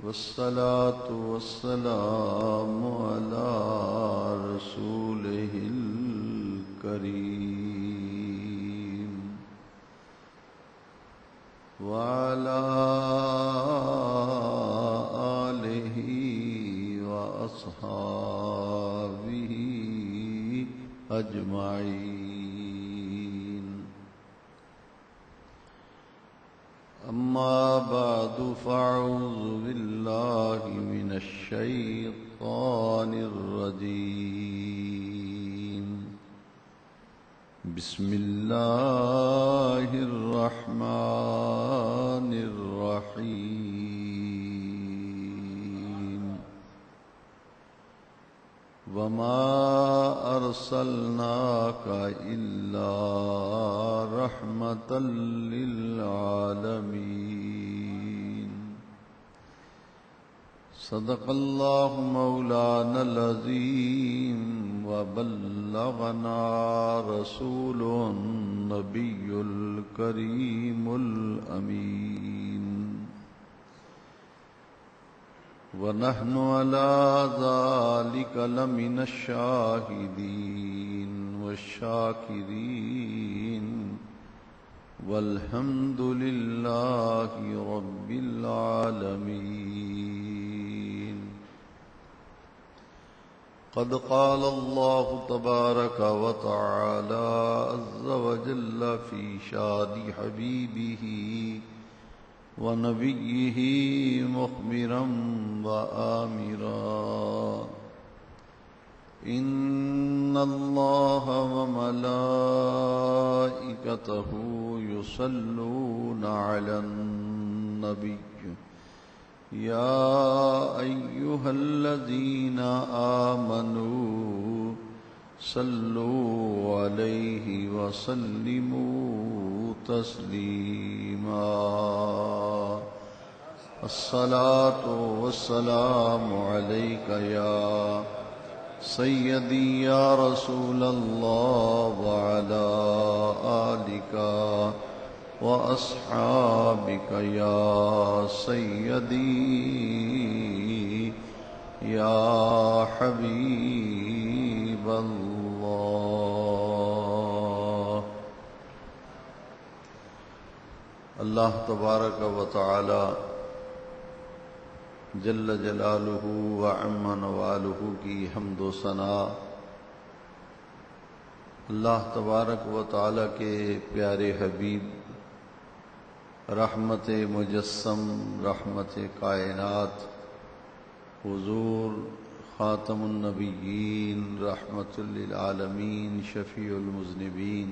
والصلاة والسلام على رسوله الكريم وعلى آله وأصحابه أجمعين. أما بعد فأعوذ بالله من الشيطان الرجيم. بسم الله الرحمن الرحيم. وما أرسلناك إلا رحمة للعالمين. صدق الله مولانا العظيم وبلغنا رسوله النبي الكريم الأمين. ونحن على ذلك لمن الشاهدين والشاكرين والحمد لله رب العالمين. قد قال الله تبارك وتعالى عز وجل في شان حبيبه ونبيه مخبرا وآمرا: إن الله وملائكته يصلون على النبي يا أيها الذين آمنوا صلوا عليه وسلموا تسليما. الصلاة والسلام عليك يا سيدي يا رسول الله وعلى آلك وأصحابك يا سيدي يا حبيب الله. اللہ تبارک و تعالی جل جلالہ وعم نوالہ کی حمد و ثنا اللہ تبارک و تعالی کے پیارے حبیب رحمت مجسم رحمت کائنات حضور خاتم النبیین رحمت للعالمین شفیع المذنبین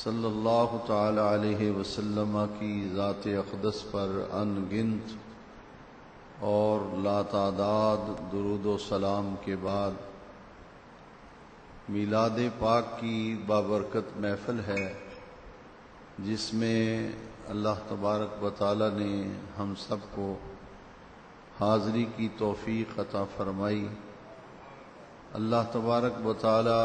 صلی اللہ تعالی علیہ وسلم کی ذات اقدس پر ان گنت اور لاتعداد درود و سلام کے بعد میلاد پاک کی بابرکت محفل ہے، جس میں اللہ تبارک و تعالی نے ہم سب کو حاضری کی توفیق عطا فرمائی. اللہ تبارک و تعالی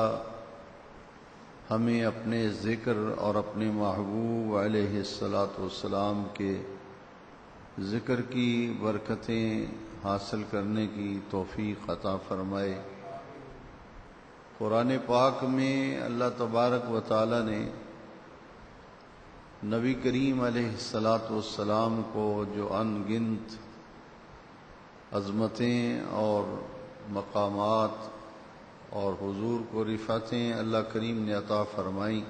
ہمیں اپنے ذکر اور اپنے محبوب علیہ الصلاۃ والسلام کے ذکر کی برکتیں حاصل کرنے کی توفیق عطا فرمائے. قرآن پاک میں اللہ تبارک و تعالی نے نبی کریم علیہ الصلاۃ والسلام کو جو ان گنت عظمتیں اور مقامات اور حضور کو رفعتیں اللہ کریم نے عطا فرمائیں،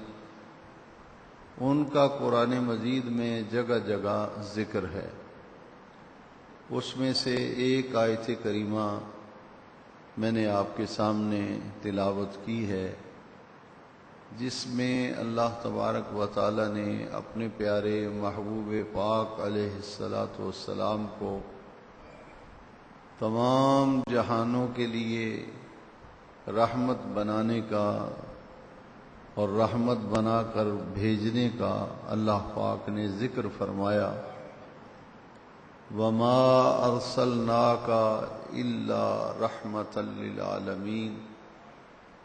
ان کا قرآن مجید میں جگہ جگہ ذکر ہے. اس میں سے ایک آیت کریمہ میں نے آپ کے سامنے تلاوت کی ہے، جس میں اللہ تبارک و تعالی نے اپنے پیارے محبوب پاک علیہ الصلاۃ والسلام کو تمام جہانوں کے لیے رحمت بنانے کا اور رحمت بنا کر بھیجنے کا اللہ پاک نے ذکر فرمایا. وما ارسلناک الا رحمۃ للعالمین.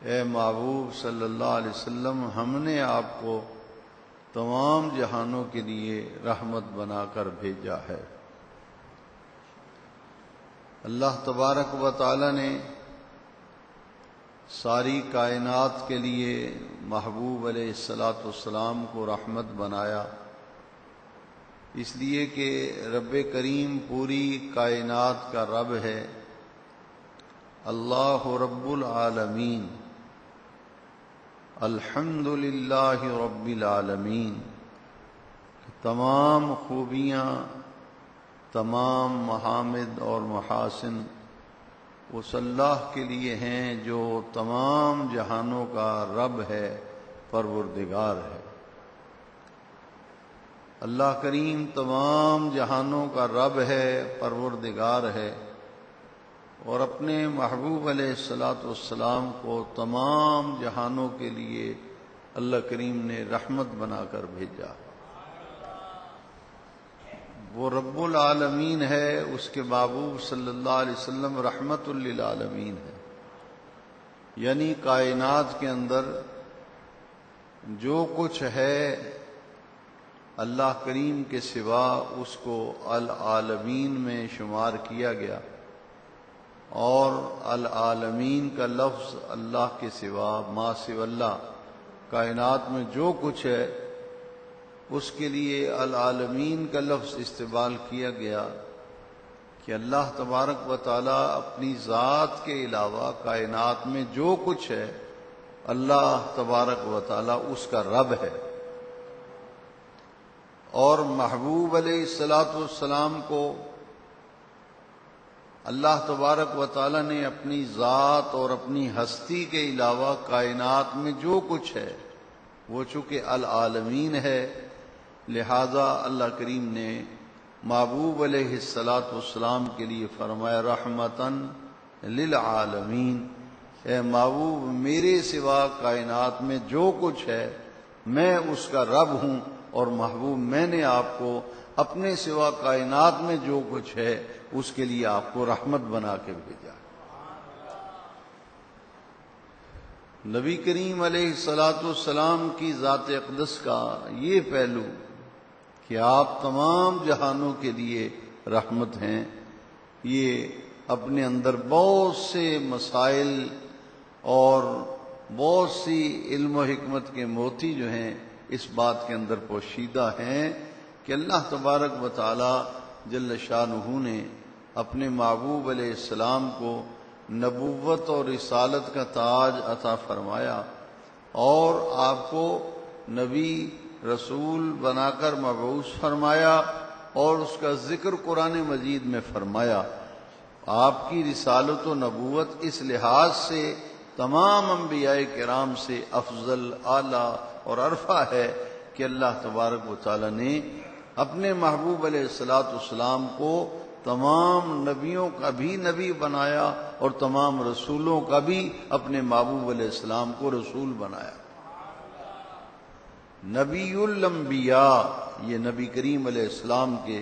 اے محبوب صلی اللہ علیہ وسلم، ہم نے آپ کو تمام جہانوں کے لیے رحمت بنا کر بھیجا ہے. اللہ تبارک و تعالی نے ساری کائنات کے لیے محبوب علیہ الصلاۃ والسلام کو رحمت بنایا، اس لیے کہ رب کریم پوری کائنات کا رب ہے، اللہ رب العالمین، الحمد للہ رب العالمین۔ تمام خوبیاں، تمام محامد اور محاسن اس اللہ کے لیے ہیں جو تمام جہانوں کا رب ہے، پروردگار ہے۔ اللہ کریم تمام جہانوں کا رب ہے، پروردگار ہے، اور اپنے محبوب علیہ الصلاۃ والسلام کو تمام جہانوں کے لیے اللہ کریم نے رحمت بنا کر بھیجا۔ وہ رب العالمین ہے، اس کے محبوب صلی اللہ علیہ وسلم رحمت للعالمین ہے، یعنی کائنات کے اندر جو کچھ ہے اللہ کریم کے سوا اس کو العالمین میں شمار کیا گیا، اور العالمین کا لفظ اللہ کے سوا، ما سوا اللہ، کائنات میں جو کچھ ہے اس کے لیے العالمین کا لفظ استعمال کیا گیا کہ اللہ تبارک و تعالی اپنی ذات کے علاوہ کائنات میں جو کچھ ہے اللہ تبارک و تعالی اس کا رب ہے، اور محبوب علیہ الصلاۃ والسلام کو اللہ تبارک و تعالی نے اپنی ذات اور اپنی ہستی کے علاوہ کائنات میں جو کچھ ہے وہ چونکہ العالمین ہے، لہذا اللہ کریم نے محبوب علیہ الصلاۃ والسلام کے لیے فرمایا رحمتاً للعالمین، اے محبوب میرے سوا کائنات میں جو کچھ ہے میں اس کا رب ہوں، اور محبوب میں نے آپ کو اپنے سوا کائنات میں جو کچھ ہے اس کے لیے آپ کو رحمت بنا کے بھیجا۔ نبی کریم علیہ الصلاۃ والسلام کی ذات اقدس کا یہ پہلو کہ آپ تمام جہانوں کے لیے رحمت ہیں، یہ اپنے اندر بہت سے مسائل اور بہت سی علم و حکمت کے موتی جو ہیں اس بات کے اندر پوشیدہ ہیں کہ اللہ تبارک و تعالی جل شانہ نے اپنے محبوب علیہ السلام کو نبوت اور رسالت کا تاج عطا فرمایا، اور آپ کو نبی رسول بنا کر مبعوث فرمایا، اور اس کا ذکر قرآن مجید میں فرمایا۔ آپ کی رسالت و نبوت اس لحاظ سے تمام انبیاء کرام سے افضل، اعلیٰ اور ارفع ہے کہ اللہ تبارک و تعالی نے اپنے محبوب علیہ الصلاۃ والسلام کو تمام نبیوں کا بھی نبی بنایا اور تمام رسولوں کا بھی اپنے محبوب علیہ السلام کو رسول بنایا۔ نبی الانبیاء یہ نبی کریم علیہ السلام کے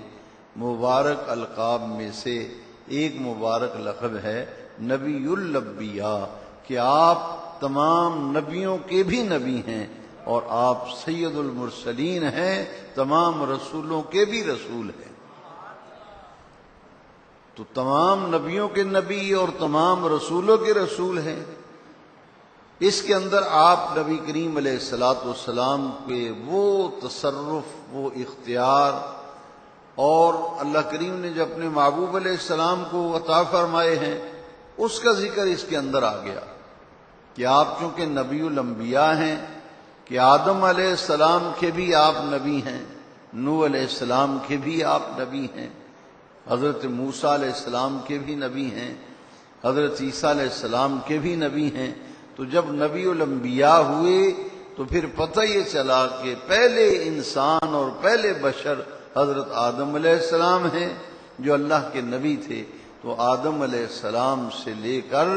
مبارک القاب میں سے ایک مبارک لقب ہے، نبی الانبیاء، کہ آپ تمام نبیوں کے بھی نبی ہیں، اور آپ سید المرسلین ہیں، تمام رسولوں کے بھی رسول ہیں۔ تو تمام نبیوں کے نبی اور تمام رسولوں کے رسول ہیں۔ اس کے اندر آپ نبی کریم علیہ الصلاۃ والسلام کے وہ تصرف، وہ اختیار، اور اللہ کریم نے جو اپنے محبوب علیہ السلام کو عطا فرمائے ہیں اس کا ذکر اس کے اندر آ گیا کہ آپ چونکہ نبی الانبیاء ہیں، کہ آدم علیہ السلام کے بھی آپ نبی ہیں، نوح علیہ السلام کے بھی آپ نبی ہیں، حضرت موسیٰ علیہ السلام کے بھی نبی ہیں، حضرت عیسیٰ علیہ السلام کے بھی نبی ہیں۔ تو جب نبی الانبیاء ہوئے تو پھر پتہ یہ چلا کہ پہلے انسان اور پہلے بشر حضرت آدم علیہ السلام ہیں جو اللہ کے نبی تھے۔ تو آدم علیہ السلام سے لے کر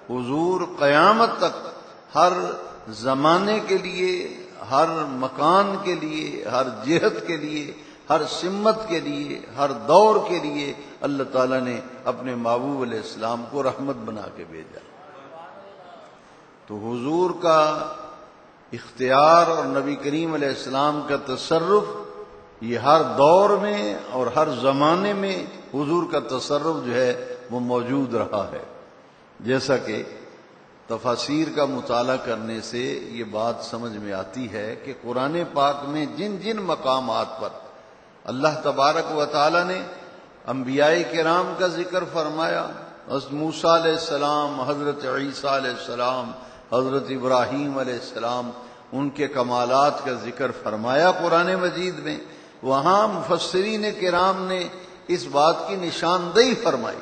حضور قیامت تک ہر زمانے کے لیے، ہر مکان کے لیے، ہر جہت کے لیے، ہر سمت کے لیے، ہر دور کے لیے اللہ تعالیٰ نے اپنے محبوب علیہ السلام کو رحمت بنا کے بھیجا۔ تو حضور کا اختیار اور نبی کریم علیہ السلام کا تصرف یہ ہر دور میں اور ہر زمانے میں حضور کا تصرف جو ہے وہ موجود رہا ہے۔ جیسا کہ تفاسیر کا مطالعہ کرنے سے یہ بات سمجھ میں آتی ہے کہ قرآن پاک میں جن جن مقامات پر اللہ تبارک و تعالی نے انبیاء کرام کا ذکر فرمایا، حضرت موسیٰ علیہ السلام، حضرت عیسیٰ علیہ السلام، حضرت ابراہیم علیہ السلام، ان کے کمالات کا ذکر فرمایا قرآن مجید میں، وہاں مفسرین کرام نے اس بات کی نشاندہی فرمائی،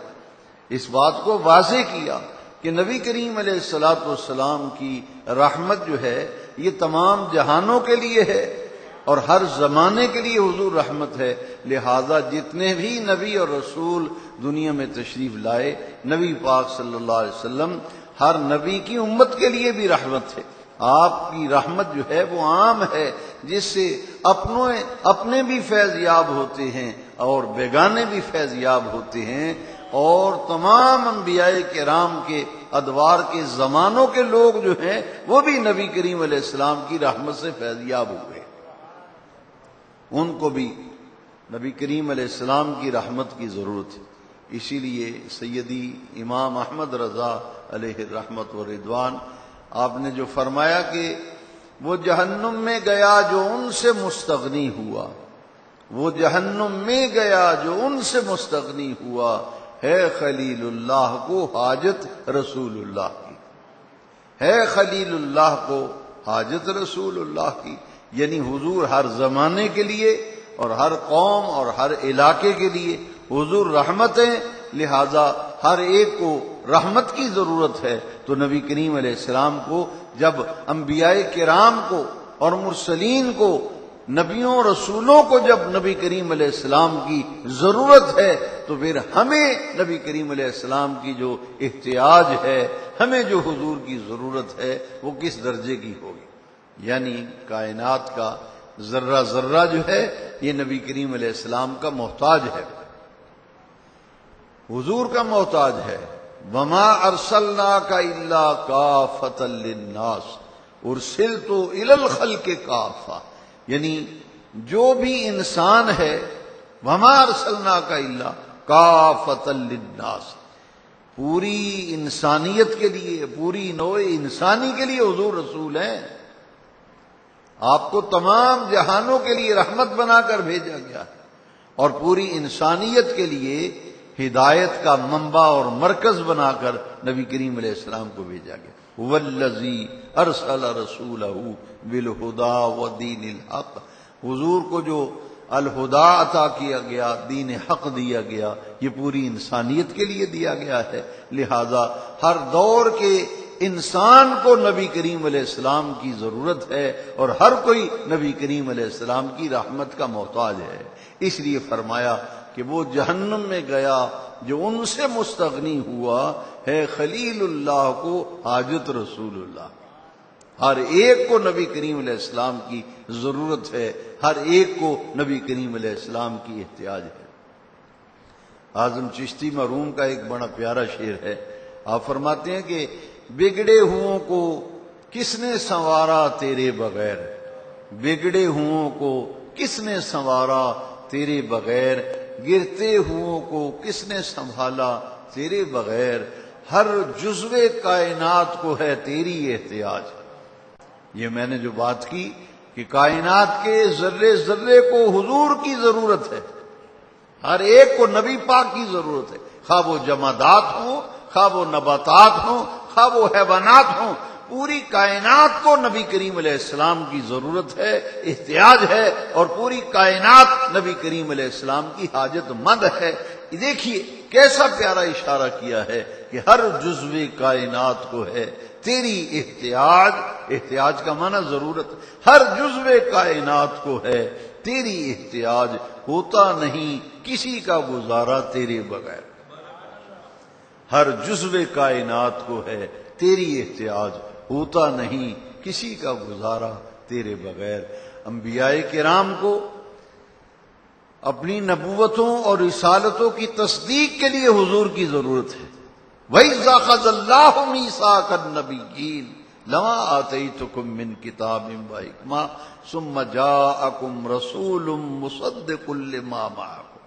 اس بات کو واضح کیا کہ نبی کریم علیہ الصلوۃ والسلام کی رحمت جو ہے یہ تمام جہانوں کے لیے ہے اور ہر زمانے کے لیے حضور رحمت ہے، لہذا جتنے بھی نبی اور رسول دنیا میں تشریف لائے، نبی پاک صلی اللہ علیہ وسلم ہر نبی کی امت کے لیے بھی رحمت ہے۔ آپ کی رحمت جو ہے وہ عام ہے، جس سے اپنے بھی فیض یاب ہوتے ہیں اور بیگانے بھی فیض یاب ہوتے ہیں، اور تمام انبیاء کرام کے ادوار کے زمانوں کے لوگ جو ہیں وہ بھی نبی کریم علیہ السلام کی رحمت سے فیض یاب ہوئے، ان کو بھی نبی کریم علیہ السلام کی رحمت کی ضرورت ہے۔ اسی لیے سیدی امام احمد رضا علیہ الرحمت و رضوان، آپ نے جو فرمایا کہ وہ جہنم میں گیا جو ان سے مستغنی ہوا، وہ جہنم میں گیا جو ان سے مستغنی ہوا، ہے خلیل اللہ کو حاجت رسول اللہ کی، ہے خلیل اللہ کو حاجت رسول اللہ کی، یعنی حضور ہر زمانے کے لیے اور ہر قوم اور ہر علاقے کے لیے حضور رحمت ہیں، لہذا ہر ایک کو رحمت کی ضرورت ہے۔ تو نبی کریم علیہ السلام کو جب انبیاء کرام کو اور مرسلین کو، نبیوں رسولوں کو جب نبی کریم علیہ السلام کی ضرورت ہے تو پھر ہمیں نبی کریم علیہ السلام کی جو احتیاج ہے، ہمیں جو حضور کی ضرورت ہے وہ کس درجے کی ہوگی؟ یعنی کائنات کا ذرہ ذرہ جو ہے یہ نبی کریم علیہ السلام کا محتاج ہے، حضور کا محتاج ہے۔ وما ارسلناک الا کافۃ للناس ارسلت الی الخلق کافۃ، یعنی جو بھی انسان ہے، وما ارسلناک الا کافۃ للناس، پوری انسانیت کے لیے، پوری نوع انسانی کے لیے حضور رسول ہیں، آپ کو تمام جہانوں کے لیے رحمت بنا کر بھیجا گیا ہے اور پوری انسانیت کے لیے ہدایت کا منبع اور مرکز بنا کر نبی کریم علیہ السلام کو بھیجا گیا۔ والذی ارسل رسولہ بالہدی ودین الحق، حضور کو جو الہدا عطا کیا گیا، دین حق دیا گیا، یہ پوری انسانیت کے لیے دیا گیا ہے، لہذا ہر دور کے انسان کو نبی کریم علیہ السلام کی ضرورت ہے اور ہر کوئی نبی کریم علیہ السلام کی رحمت کا محتاج ہے۔ اس لیے فرمایا کہ وہ جہنم میں گیا جو ان سے مستغنی ہوا، ہے خلیل اللہ کو حاجت رسول اللہ، ہر ایک کو نبی کریم علیہ السلام کی ضرورت ہے، ہر ایک کو نبی کریم علیہ السلام کی احتیاج ہے۔ اعظم چشتی مرحوم کا ایک بڑا پیارا شعر ہے، آپ فرماتے ہیں کہ بگڑے ہوں کو کس نے سنوارا تیرے بغیر، بگڑے ہوں کو کس نے سنوارا تیرے بغیر، گرتے ہوں کو کس نے سنبھالا تیرے بغیر، ہر جزو کائنات کو ہے تیری احتیاج۔ یہ میں نے جو بات کی کہ کائنات کے ذرے ذرے کو حضور کی ضرورت ہے، ہر ایک کو نبی پاک کی ضرورت ہے، خواہ وہ جمادات ہوں، خواہ وہ نباتات ہوں، خواہ وہ حیوانات ہوں، پوری کائنات کو نبی کریم علیہ السلام کی ضرورت ہے، احتیاج ہے، اور پوری کائنات نبی کریم علیہ السلام کی حاجت مند ہے۔ دیکھیے کیسا پیارا اشارہ کیا ہے کہ ہر جزو کائنات کو ہے تیری احتیاج، احتیاج کا معنی ضرورت، ہر جزو کائنات کو ہے تیری احتیاج، ہوتا نہیں کسی کا گزارا تیرے بغیر، ہر جزو کائنات کو ہے تیری احتیاج، ہوتا نہیں کسی کا گزارا تیرے بغیر۔ انبیاء کرام کو اپنی نبوتوں اور رسالتوں کی تصدیق کے لیے حضور کی ضرورت ہے۔ وَإِذْ أَخَذَ اللَّهُ مِيثَاقَ النَّبِيِّينَ لَمَا آتَيْتُكُم مِّن كِتَابٍ وَحِكْمَةٍ ثُمَّ جَاءَكُمْ رَسُولٌ مُصَدِّقٌ لِّمَا مَعَكُمْ،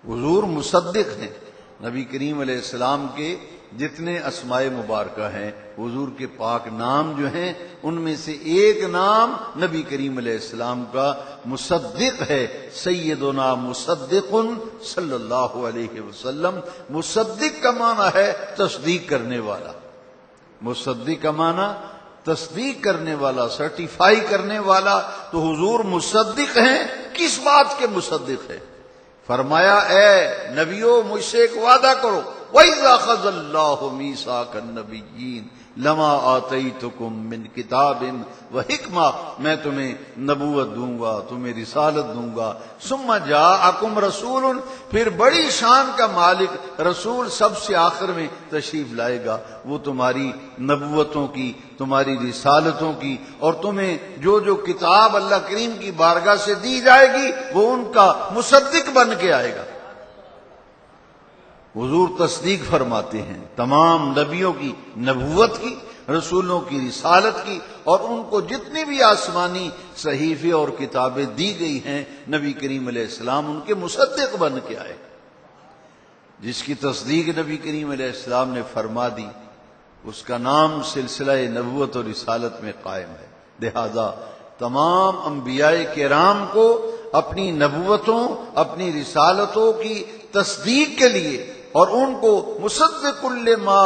حضور مصدق ہیں، نبی کریم علیہ السلام کے جتنے اسماء مبارکہ ہیں، حضور کے پاک نام جو ہیں، ان میں سے ایک نام نبی کریم علیہ السلام کا مصدق ہے، سیدنا مصدق صلی اللہ علیہ وسلم۔ مصدق کا معنی ہے تصدیق کرنے والا، مصدق کا معنی تصدیق کرنے والا، سرٹیفائی کرنے والا۔ تو حضور مصدق ہیں، کس بات کے مصدق ہے؟ فرمایا اے نبیو مجھ سے ایک وعدہ کرو، وَإِذَا أَخَذَ اللَّهُ مِيثَاقَ النَّبِيِّينَ لَمَا آتَيْتُكُم مِّن كِتَابٍ وَحِكْمَةٍ، میں تمہیں نبوت دوں گا، تمہیں رسالت دوں گا۔ ثُمَّ جَاءَكُمْ رَسُولٌ، پھر بڑی شان کا مالک رسول سب سے آخر میں تشریف لائے گا، وہ تمہاری نبوتوں کی، تمہاری رسالتوں کی، اور تمہیں جو جو کتاب اللہ کریم کی بارگاہ سے دی جائے گی وہ ان کا مصدق بن کے آئے گا۔ حضور تصدیق فرماتے ہیں تمام نبیوں کی نبوت کی، رسولوں کی رسالت کی، اور ان کو جتنی بھی آسمانی صحیفے اور کتابیں دی گئی ہیں، نبی کریم علیہ السلام ان کے مصدق بن کے آئے۔ جس کی تصدیق نبی کریم علیہ السلام نے فرما دی، اس کا نام سلسلہ نبوت اور رسالت میں قائم ہے۔ لہذا تمام انبیاء کرام کو اپنی نبوتوں، اپنی رسالتوں کی تصدیق کے لیے، اور ان کو مصدق لما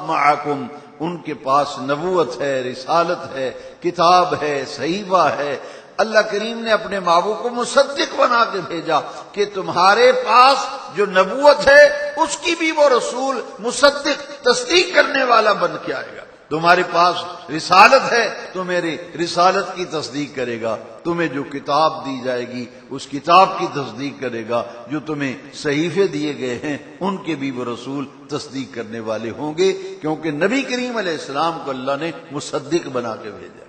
معکم، ان کے پاس نبوت ہے، رسالت ہے، کتاب ہے، صحیفہ ہے۔ اللہ کریم نے اپنے محبوب کو مصدق بنا کے بھیجا کہ تمہارے پاس جو نبوت ہے اس کی بھی وہ رسول مصدق، تصدیق کرنے والا بن کے آئے گا۔ تمہارے پاس رسالت ہے تو میری رسالت کی تصدیق کرے گا، تمہیں جو کتاب دی جائے گی اس کتاب کی تصدیق کرے گا، جو تمہیں صحیفے دیے گئے ہیں ان کے بھی وہ رسول تصدیق کرنے والے ہوں گے، کیونکہ نبی کریم علیہ السلام کو اللہ نے مصدق بنا کے بھیجا۔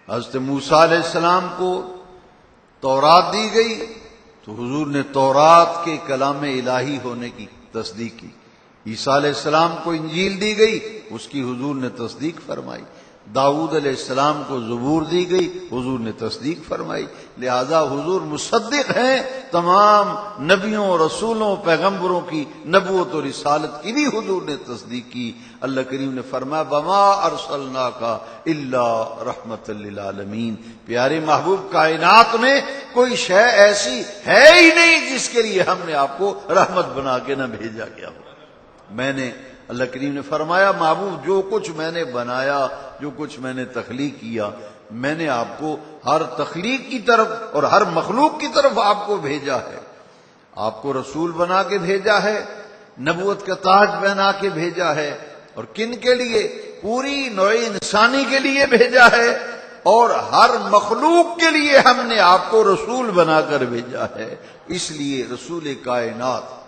حضرت موسیٰ علیہ السلام کو تورات دی گئی تو حضور نے تورات کے کلام الہی ہونے کی تصدیق کی۔ عیسیٰ علیہ السلام کو انجیل دی گئی، اس کی حضور نے تصدیق فرمائی۔ داؤد علیہ السلام کو زبور دی گئی، حضور نے تصدیق فرمائی۔ لہذا حضور مصدق ہیں تمام نبیوں، رسولوں، پیغمبروں کی نبوت اور رسالت کی بھی حضور نے تصدیق کی۔ اللہ کریم نے فرمایا وَمَا أَرْسَلْنَاكَ إِلَّا رَحْمَةً لِّلْعَالَمِينَ، پیارے محبوب کائنات میں کوئی شے ایسی ہے ہی نہیں جس کے لیے ہم نے آپ کو رحمت بنا کے نہ بھیجا گیا ہو۔ میں نے، اللہ کریم نے فرمایا محبوب جو کچھ میں نے بنایا، جو کچھ میں نے تخلیق کیا، میں نے آپ کو ہر تخلیق کی طرف اور ہر مخلوق کی طرف آپ کو بھیجا ہے۔ آپ کو رسول بنا کے بھیجا ہے، نبوت کا تاج پہنا کے بھیجا ہے، اور کن کے لیے؟ پوری نوع انسانی کے لیے بھیجا ہے، اور ہر مخلوق کے لیے ہم نے آپ کو رسول بنا کر بھیجا ہے۔ اس لیے رسول کائنات،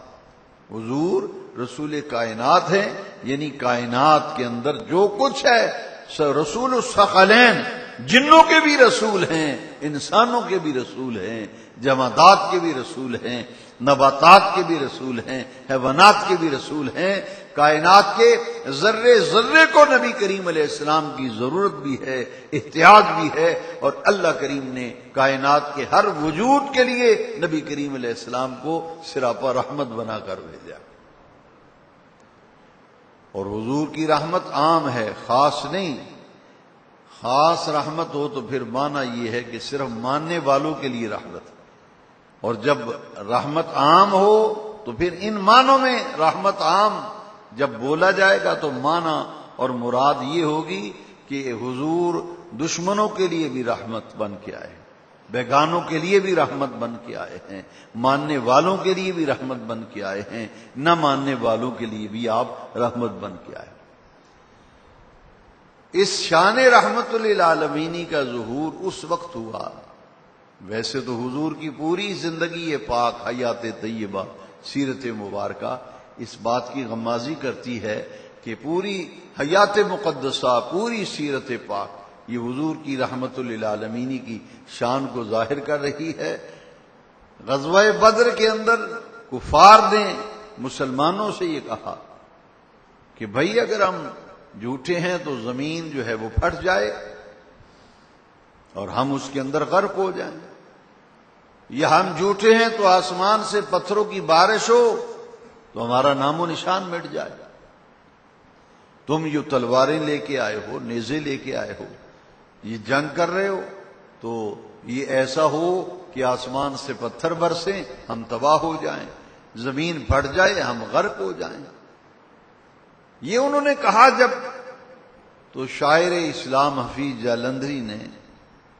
حضور رسول کائنات ہیں، یعنی کائنات کے اندر جو کچھ ہے رسول الثقلین، جنوں کے بھی رسول ہیں، انسانوں کے بھی رسول ہیں، جمادات کے بھی رسول ہیں، نباتات کے بھی رسول ہیں، حیوانات کے بھی رسول ہیں۔ کائنات کے ذرے ذرے کو نبی کریم علیہ السلام کی ضرورت بھی ہے، احتیاج بھی ہے، اور اللہ کریم نے کائنات کے ہر وجود کے لیے نبی کریم علیہ السلام کو سراپا رحمت بنا کر بھیجا۔ اور حضور کی رحمت عام ہے، خاص نہیں۔ خاص رحمت ہو تو پھر معنی یہ ہے کہ صرف ماننے والوں کے لیے رحمت، اور جب رحمت عام ہو تو پھر ان معنوں میں رحمت عام جب بولا جائے گا تو معنی اور مراد یہ ہوگی کہ حضور دشمنوں کے لیے بھی رحمت بن کے آئے، بیگانوں کے لیے بھی رحمت بن کے آئے ہیں، ماننے والوں کے لیے بھی رحمت بن کے آئے ہیں، نہ ماننے والوں کے لیے بھی آپ رحمت بن کے آئے۔ اس شان رحمت للعالمینی کا ظہور اس وقت ہوا، ویسے تو حضور کی پوری زندگی پاک، حیات طیبہ، سیرت مبارکہ اس بات کی غمازی کرتی ہے کہ پوری حیات مقدسہ، پوری سیرت پاک یہ حضور کی رحمت للعالمینی کی شان کو ظاہر کر رہی ہے۔ غزوہ بدر کے اندر کفار نے مسلمانوں سے یہ کہا کہ بھائی اگر ہم جھوٹے ہیں تو زمین جو ہے وہ پھٹ جائے اور ہم اس کے اندر غرق ہو جائیں، یا ہم جھوٹے ہیں تو آسمان سے پتھروں کی بارش ہو تو ہمارا نام و نشان مٹ جائے. تم یہ تلواریں لے کے آئے ہو، نیزے لے کے آئے ہو، یہ جنگ کر رہے ہو، تو یہ ایسا ہو کہ آسمان سے پتھر برسیں، ہم تباہ ہو جائیں، زمین پھٹ جائے، ہم غرق ہو جائیں. یہ انہوں نے کہا جب، تو شاعر اسلام حفیظ جالندھری نے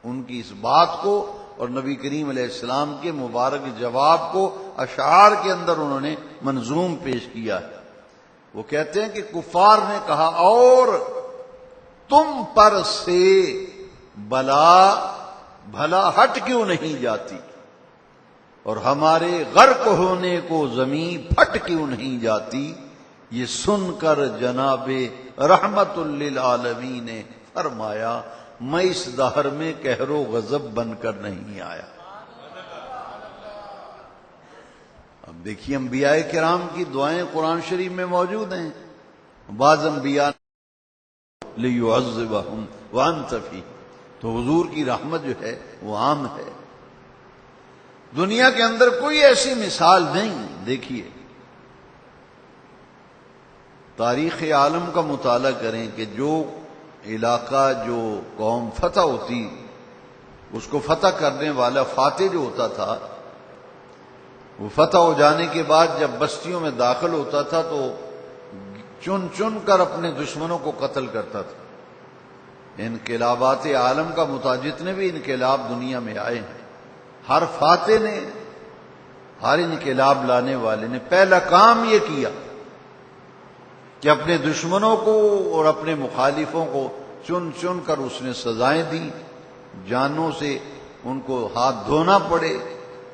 ان کی اس بات کو اور نبی کریم علیہ السلام کے مبارک جواب کو اشعار کے اندر انہوں نے منظوم پیش کیا ہے. وہ کہتے ہیں کہ کفار نے کہا اور تم پر سے بلا بھلا ہٹ کیوں نہیں جاتی، اور ہمارے غرق ہونے کو زمین پھٹ کیوں نہیں جاتی. یہ سن کر جناب رحمت للعالمین نے فرمایا میں اس دہر میں قہر و غضب بن کر نہیں آیا. اب دیکھیے انبیاء کرام کی دعائیں قرآن شریف میں موجود ہیں. بعض انبیاء لیعذبہم وانت فیہ، تو حضور کی رحمت جو ہے وہ عام ہے. دنیا کے اندر کوئی ایسی مثال نہیں. دیکھیے تاریخ عالم کا مطالعہ کریں کہ جو علاقہ، جو قوم فتح ہوتی، اس کو فتح کرنے والا فاتح جو ہوتا تھا، وہ فتح ہو جانے کے بعد جب بستیوں میں داخل ہوتا تھا تو چن چن کر اپنے دشمنوں کو قتل کرتا تھا. انقلابات عالم کا مطالعہ، جتنے بھی انقلاب دنیا میں آئے ہیں، ہر فاتح نے، ہر انقلاب لانے والے نے پہلا کام یہ کیا کہ اپنے دشمنوں کو اور اپنے مخالفوں کو چن چن کر اس نے سزائیں دی، جانوں سے ان کو ہاتھ دھونا پڑے،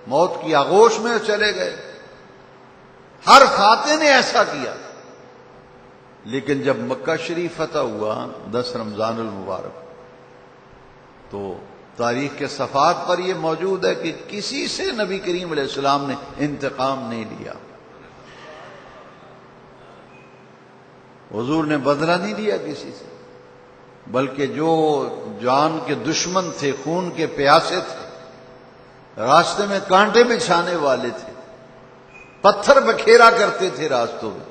موت کی آغوش میں چلے گئے. ہر فاتح نے ایسا کیا. لیکن جب مکہ شریف فتح ہوا 10 رمضان المبارک، تو تاریخ کے صفحات پر یہ موجود ہے کہ کسی سے نبی کریم علیہ السلام نے انتقام نہیں لیا. حضور نے بدلہ نہیں لیا کسی سے، بلکہ جو جان کے دشمن تھے، خون کے پیاسے تھے، راستے میں کانٹے بچھانے والے تھے، پتھر بکھیرا کرتے تھے راستوں میں،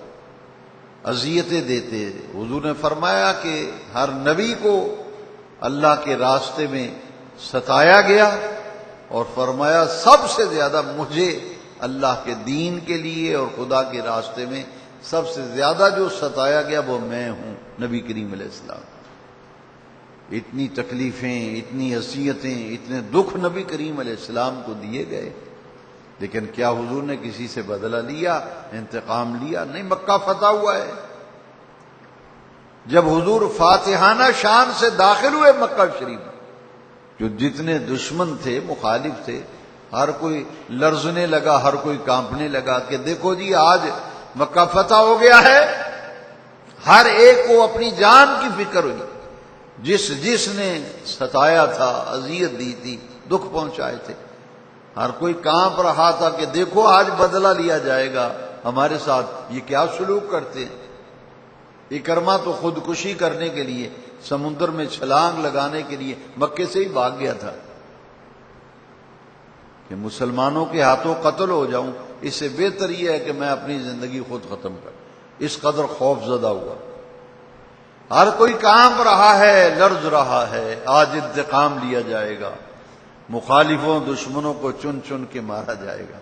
اذیتیں دیتے، حضور نے فرمایا کہ ہر نبی کو اللہ کے راستے میں ستایا گیا، اور فرمایا سب سے زیادہ مجھے اللہ کے دین کے لیے اور خدا کے راستے میں سب سے زیادہ جو ستایا گیا وہ میں ہوں، نبی کریم علیہ السلام. اتنی تکلیفیں، اتنی اذیتیں، اتنے دکھ نبی کریم علیہ السلام کو دیے گئے، لیکن کیا حضور نے کسی سے بدلہ لیا، انتقام لیا؟ نہیں. مکہ فتح ہوا ہے. جب حضور فاتحانہ شان سے داخل ہوئے مکہ شریف، جو جتنے دشمن تھے، مخالف تھے، ہر کوئی لرزنے لگا، ہر کوئی کانپنے لگا کہ دیکھو جی آج مکہ فتح ہو گیا ہے. ہر ایک کو اپنی جان کی فکر ہوئی. جس نے ستایا تھا، اذیت دی تھی، دکھ پہنچائے تھے، ہر کوئی کانپ رہا تھا کہ دیکھو آج بدلہ لیا جائے گا ہمارے ساتھ. یہ کیا سلوک کرتے ہیں؟ اکرمہ تو خودکشی کرنے کے لیے، سمندر میں چھلانگ لگانے کے لیے مکے سے ہی بھاگ گیا تھا کہ مسلمانوں کے ہاتھوں قتل ہو جاؤں، اس سے بہتر یہ ہے کہ میں اپنی زندگی خود ختم کروں. اس قدر خوف زدہ ہوا. ہر کوئی کانپ رہا ہے، لرز رہا ہے، آج انتقام لیا جائے گا، مخالفوں، دشمنوں کو چن چن کے مارا جائے گا.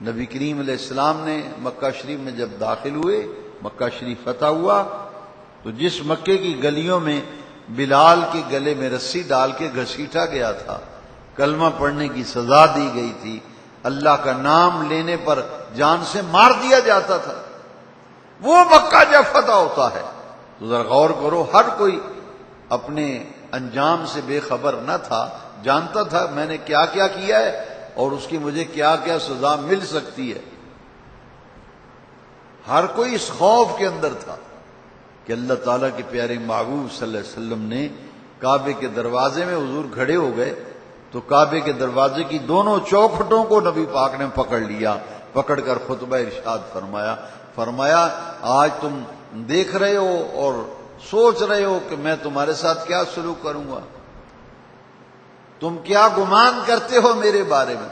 نبی کریم علیہ السلام نے مکہ شریف میں جب داخل ہوئے، مکہ شریف فتح ہوا، تو جس مکے کی گلیوں میں بلال کے گلے میں رسی ڈال کے گھسیٹا گیا تھا، کلمہ پڑھنے کی سزا دی گئی تھی، اللہ کا نام لینے پر جان سے مار دیا جاتا تھا، وہ مکہ جب فتح ہوتا ہے تو ذرا غور کرو، ہر کوئی اپنے انجام سے بے خبر نہ تھا، جانتا تھا میں نے کیا کیا کیا ہے اور اس کی مجھے کیا کیا سزا مل سکتی ہے. ہر کوئی اس خوف کے اندر تھا کہ اللہ تعالیٰ کے پیارے محبوب صلی اللہ علیہ وسلم نے کعبے کے دروازے میں، حضور کھڑے ہو گئے تو کعبے کے دروازے کی دونوں چوکھٹوں کو نبی پاک نے پکڑ لیا، پکڑ کر خطبہ ارشاد فرمایا آج تم دیکھ رہے ہو اور سوچ رہے ہو کہ میں تمہارے ساتھ کیا سلوک کروں گا، تم کیا گمان کرتے ہو میرے بارے میں.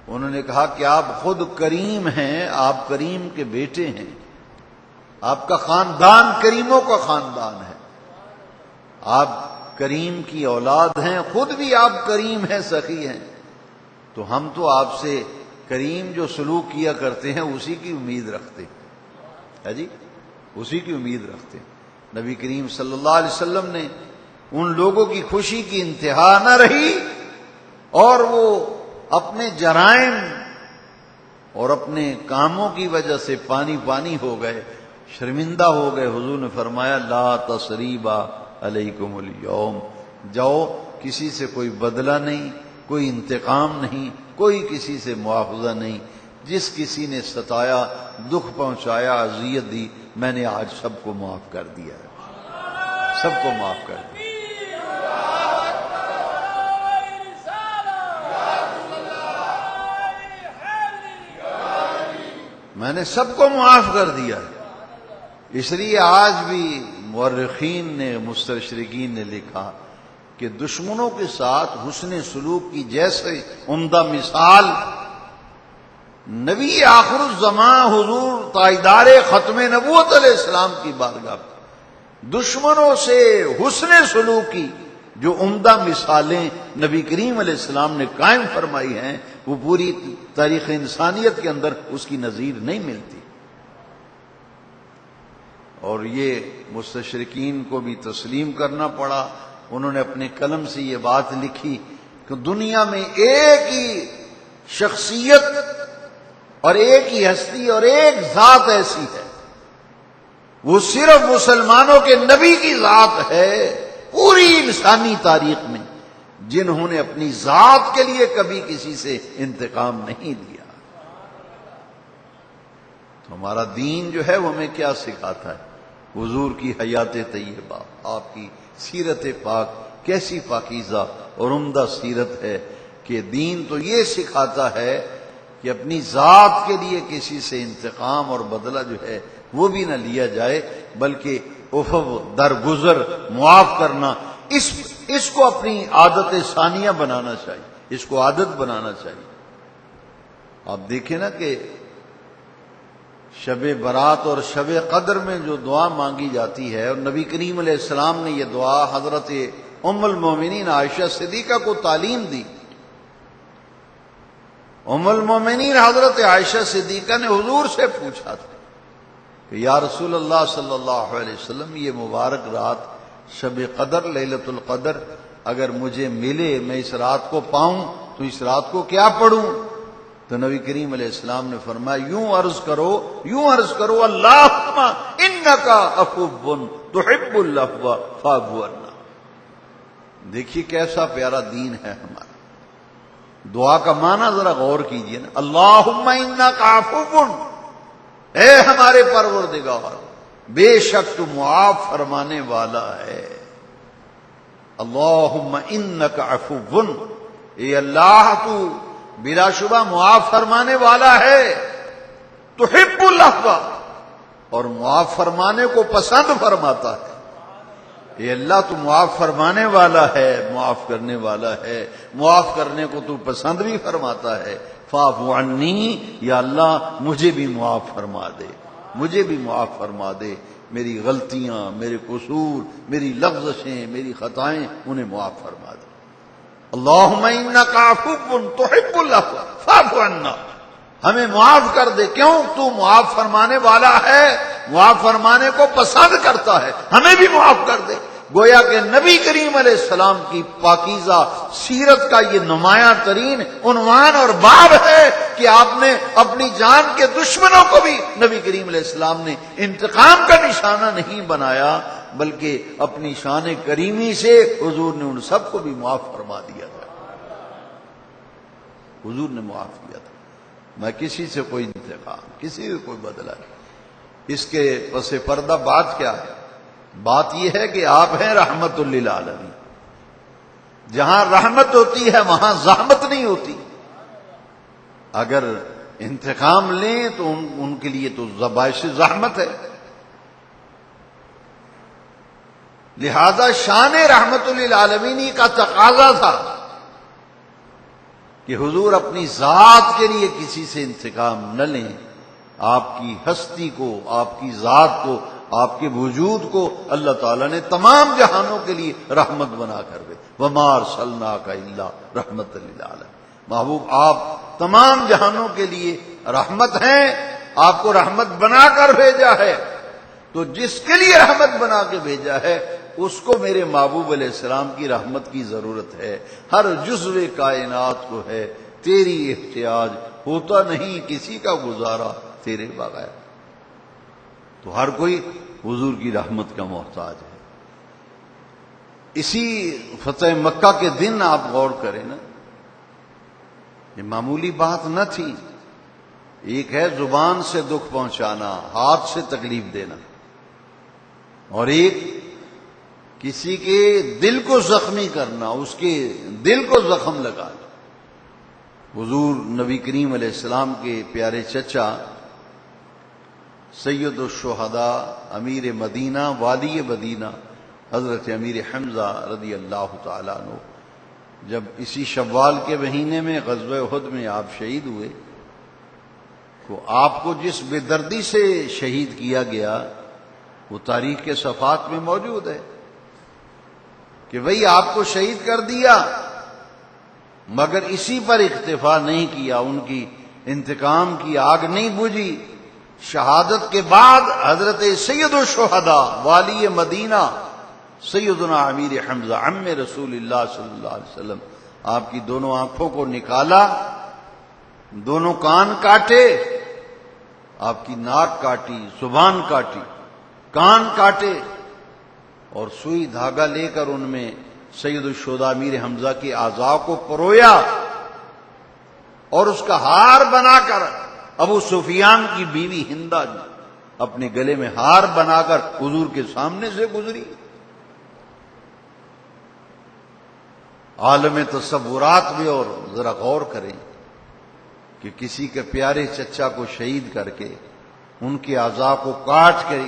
انہوں نے کہا کہ آپ خود کریم ہیں، آپ کریم کے بیٹے ہیں، آپ کا خاندان کریموں کا خاندان ہے، آپ کریم کی اولاد ہیں، خود بھی آپ کریم ہیں، سخی ہیں، تو ہم تو آپ سے کریم جو سلوک کیا کرتے ہیں اسی کی امید رکھتے ہیں جی، اسی کی امید رکھتے ہیں۔ نبی کریم صلی اللہ علیہ وسلم نے ان لوگوں کی خوشی کی انتہا نہ رہی اور وہ اپنے جرائم اور اپنے کاموں کی وجہ سے پانی پانی ہو گئے، شرمندہ ہو گئے۔ حضور نے فرمایا لا تثریب علیکم اليوم، جاؤ، کسی سے کوئی بدلہ نہیں، کوئی انتقام نہیں، کوئی کسی سے معاوضہ نہیں، جس کسی نے ستایا، دکھ پہنچایا، اذیت دی، میں نے آج سب کو معاف کر دیا ہے، سب کو معاف کر دیا۔ میں نے سب کو معاف کر دیا ہے۔ اس لیے آج بھی مورخین نے، مستشرقین نے لکھا کہ دشمنوں کے ساتھ حسن سلوک کی جیسے عمدہ مثال نبی آخر الزمان حضور تاجدار ختم نبوت علیہ السلام کی بارگاہ دشمنوں سے حسن سلوک کی جو عمدہ مثالیں نبی کریم علیہ السلام نے قائم فرمائی ہیں، وہ پوری تاریخ انسانیت کے اندر اس کی نظیر نہیں ملتی۔ اور یہ مستشرقین کو بھی تسلیم کرنا پڑا، انہوں نے اپنے قلم سے یہ بات لکھی کہ دنیا میں ایک ہی شخصیت اور ایک ہی ہستی اور ایک ذات ایسی ہے، وہ صرف مسلمانوں کے نبی کی ذات ہے پوری انسانی تاریخ میں، جنہوں نے اپنی ذات کے لیے کبھی کسی سے انتقام نہیں لیا۔ تو ہمارا دین جو ہے وہ ہمیں کیا سکھاتا ہے؟ حضور کی حیات طیبہ، آپ کی سیرت پاک کیسی پاکیزہ اور عمدہ سیرت ہے کہ دین تو یہ سکھاتا ہے کہ اپنی ذات کے لیے کسی سے انتقام اور بدلہ جو ہے وہ بھی نہ لیا جائے، بلکہ عفو، درگزر، معاف کرنا، اس کو اپنی عادت ثانیہ بنانا چاہیے، اس کو عادت بنانا چاہیے۔ آپ دیکھیں نا کہ شب برات اور شب قدر میں جو دعا مانگی جاتی ہے، اور نبی کریم علیہ السلام نے یہ دعا حضرت ام المومنین عائشہ صدیقہ کو تعلیم دی۔ ام المومنین حضرت عائشہ صدیقہ نے حضور سے پوچھا تھا کہ یا رسول اللہ صلی اللہ علیہ وسلم، یہ مبارک رات شب قدر، لیلۃ القدر اگر مجھے ملے، میں اس رات کو پاؤں تو اس رات کو کیا پڑھوں؟ تو نبی کریم علیہ السلام نے فرمایا یوں عرض کرو اللہم انکا عفو تحب العفو فاعف عنا۔ دیکھیے کیسا پیارا دین ہے ہمارا۔ دعا کا معنی ذرا غور کیجئے نا، اللہم انکا عفو، اے ہمارے پروردگار بے شک تو معاف فرمانے والا ہے۔ اللہم انکا عفو، اے اللہ تو بلا شبہ معاف فرمانے والا ہے، تحب العفو، اور معاف فرمانے کو پسند فرماتا ہے۔ اے اللہ تو معاف فرمانے والا ہے، معاف کرنے والا ہے، معاف کرنے کو تو پسند بھی فرماتا ہے۔ فاعف عنی، یا اللہ مجھے بھی معاف فرما دے، مجھے بھی معاف فرما دے، میری غلطیاں، میرے قصور، میری لغزشیں، میری خطائیں انہیں معاف فرما دے۔ اللہم انکا عفو تحب العفو فاعف عنا، ہمیں معاف کر دے، کیوں؟ تو معاف فرمانے والا ہے، معاف فرمانے کو پسند کرتا ہے، ہمیں بھی معاف کر دے۔ گویا کہ نبی کریم علیہ السلام کی پاکیزہ سیرت کا یہ نمایاں ترین عنوان اور باب ہے کہ آپ نے اپنی جان کے دشمنوں کو بھی نبی کریم علیہ السلام نے انتقام کا نشانہ نہیں بنایا، بلکہ اپنی شان کریمی سے حضور نے ان سب کو بھی معاف فرما دیا تھا۔ حضور نے معاف کیا تھا، نہ کسی سے کوئی انتقام، کسی سے کوئی بدلہ نہیں۔ اس کے پس پردہ بات کیا ہے؟ بات یہ ہے کہ آپ ہیں رحمت للعالمین۔ جہاں رحمت ہوتی ہے وہاں زحمت نہیں ہوتی۔ اگر انتقام لیں تو ان کے لیے تو باعث زحمت ہے۔ لہذا شان رحمت للعالمین کا تقاضا تھا کہ حضور اپنی ذات کے لیے کسی سے انتقام نہ لیں، آپ کی ہستی کو، آپ کی ذات کو، آپ کے وجود کو اللہ تعالیٰ نے تمام جہانوں کے لیے رحمت بنا کر دے۔ وَمَا أَرْسَلْنَاكَ إِلَّا رَحْمَةً لِلْعَالَمِينَ، محبوب آپ تمام جہانوں کے لیے رحمت ہیں، آپ کو رحمت بنا کر بھیجا ہے۔ تو جس کے لیے رحمت بنا کے بھیجا ہے اس کو میرے محبوب علیہ السلام کی رحمت کی ضرورت ہے، ہر جزو کائنات کو ہے، تیری احتیاج ہوتا نہیں کسی کا گزارا تیرے بغیر۔ تو ہر کوئی حضور کی رحمت کا محتاج ہے۔ اسی فتح مکہ کے دن آپ غور کریں نا، یہ معمولی بات نہ تھی۔ ایک ہے زبان سے دکھ پہنچانا، ہاتھ سے تکلیف دینا، اور ایک کسی کے دل کو زخمی کرنا، اس کے دل کو زخم لگانا۔ حضور نبی کریم علیہ السلام کے پیارے چچا سید الشہداء امیر مدینہ والی مدینہ حضرت امیر حمزہ رضی اللہ تعالیٰ عنہ جب اسی شوال کے مہینے میں غزوہ احد میں آپ شہید ہوئے، تو آپ کو جس بے دردی سے شہید کیا گیا وہ تاریخ کے صفحات میں موجود ہے کہ وہی آپ کو شہید کر دیا، مگر اسی پر اکتفا نہیں کیا، ان کی انتقام کی آگ نہیں بجھی۔ شہادت کے بعد حضرت سید الشہداء والی مدینہ سیدنا امیر حمزہ عم رسول اللہ صلی اللہ علیہ وسلم آپ کی دونوں آنکھوں کو نکالا، دونوں کان کاٹے، آپ کی ناک کاٹی، زبان کاٹی، کان کاٹے، اور سوئی دھاگا لے کر ان میں سید الشہداء امیر حمزہ کی اعضاء کو پرویا اور اس کا ہار بنا کر ابو سفیان کی بیوی ہندہ نے اپنے گلے میں ہار بنا کر حضور کے سامنے سے گزری۔ عالم تصورات میں اور ذرا غور کریں کہ کسی کے پیارے چچا کو شہید کر کے ان کے اعضاء کو کاٹ کر